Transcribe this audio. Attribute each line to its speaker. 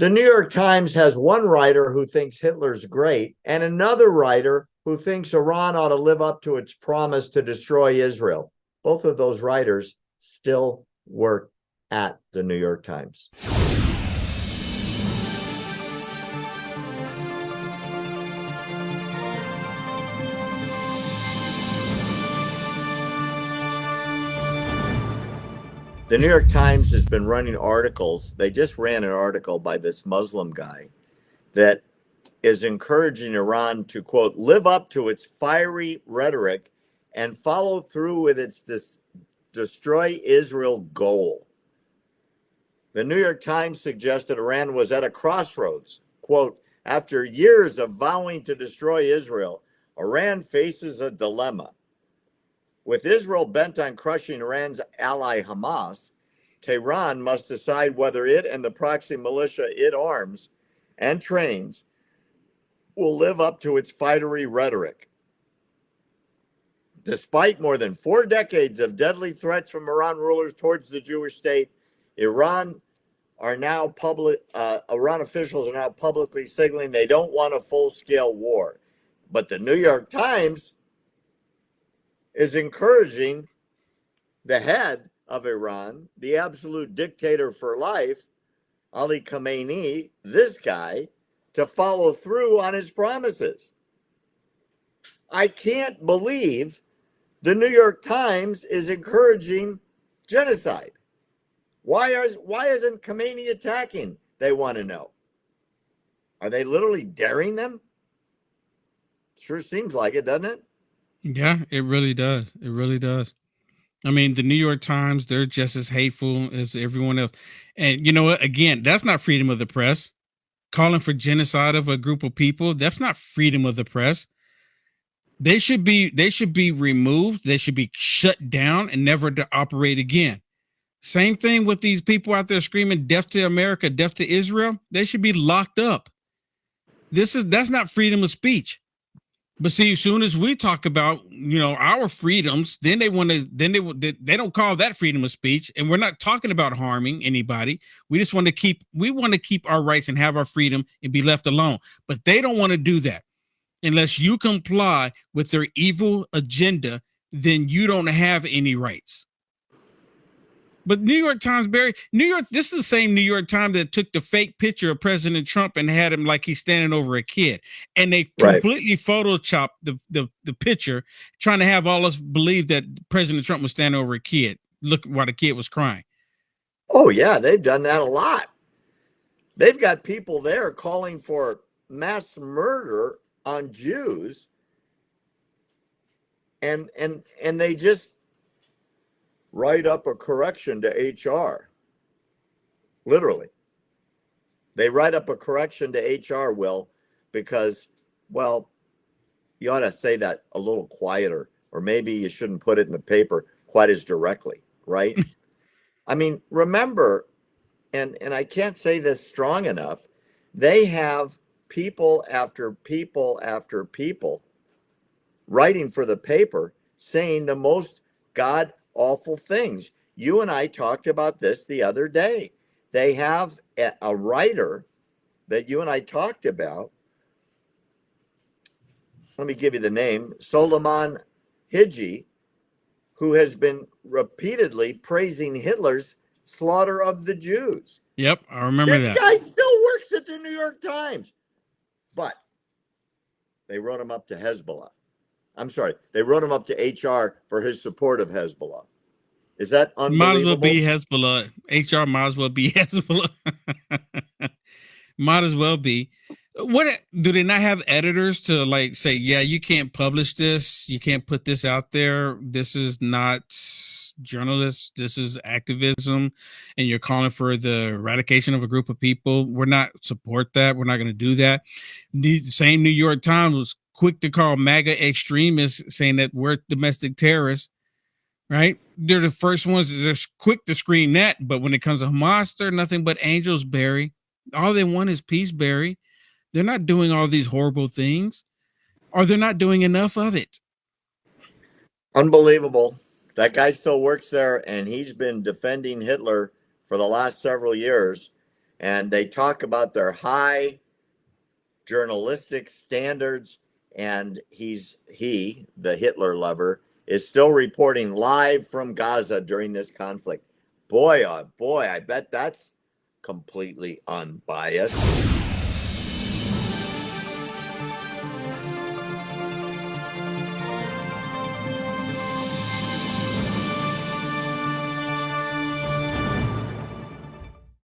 Speaker 1: The New York Times has one writer who thinks Hitler's great and another writer who thinks Iran ought to live up to its promise to destroy Israel. Both of those writers still work at the New York Times. The New York Times has been running articles. They just ran an article by this Muslim guy that is encouraging Iran to, quote, live up to its fiery rhetoric and follow through with its destroy Israel goal. The New York Times suggested Iran was at a crossroads. Quote, after years of vowing to destroy Israel, Iran faces a dilemma. With Israel bent on crushing Iran's ally Hamas, Tehran must decide whether it and the proxy militia it arms and trains will live up to its fiery rhetoric. Despite more than 4 decades of deadly threats from Iran rulers towards the Jewish state, Iran officials are now publicly signaling they don't want a full-scale war. But the New York Times is encouraging the head of Iran, the absolute dictator for life, Ali Khamenei, this guy, to follow through on his promises. I can't believe the New York Times is encouraging genocide. Why isn't Khamenei attacking? They want to know. Are they literally daring them? Sure seems like it, doesn't it?
Speaker 2: Yeah, it really does. It really does. I mean, the New York Times, they're just as hateful as everyone else. And you know what? Again, that's not freedom of the press. Calling for genocide of a group of people, that's not freedom of the press. They should be removed. They should be shut down and never to operate again. Same thing with these people out there screaming death to America, death to Israel. They should be locked up. That's not freedom of speech. But see, as soon as we talk about, our freedoms, then they don't call that freedom of speech. And we're not talking about harming anybody. We just want to keep our rights and have our freedom and be left alone. But they don't want to do that unless you comply with their evil agenda. Then you don't have any rights. But New York Times, Barry, this is the same New York Times that took the fake picture of President Trump and had him like he's standing over a kid. And they completely photoshopped the picture, trying to have all us believe that President Trump was standing over a kid. Look while the kid was crying.
Speaker 1: Oh, yeah, they've done that a lot. They've got people there calling for mass murder on Jews. And they just write up a correction to HR. Literally. They write up a correction to HR, Will, because, well, you ought to say that a little quieter, or maybe you shouldn't put it in the paper quite as directly, right? I mean, remember, and I can't say this strong enough, they have people after people after people writing for the paper saying the most god-awful things. You and I talked about this the other day. They have a writer that you and I talked about. Let me give you the name, Solomon Hiji, who has been repeatedly praising Hitler's slaughter of the Jews.
Speaker 2: Yep, I remember that.
Speaker 1: This guy still works at the New York Times. But they wrote him up to Hezbollah. I'm sorry, they wrote him up to HR for his support of Hezbollah. Is that unbelievable?
Speaker 2: Might as well be Hezbollah. HR might as well be Hezbollah. Might as well be. What do they not have editors to like say, yeah, you can't publish this, you can't put this out there, this is not journalists, this is activism, and you're calling for the eradication of a group of people? We're not support that. We're not going to do that. The same New York Times was quick to call MAGA extremists, saying that we're domestic terrorists, right? They're the first ones that are quick to scream that. But when it comes to Hamas, they're nothing but angels, Barry. All they want is peace, Barry. They're not doing all these horrible things, or they're not doing enough of it.
Speaker 1: Unbelievable. That guy still works there, and he's been defending Hitler for the last several years. and they talk about their high journalistic standards. And the Hitler lover, is still reporting live from Gaza during this conflict. Boy, oh boy, I bet that's completely unbiased.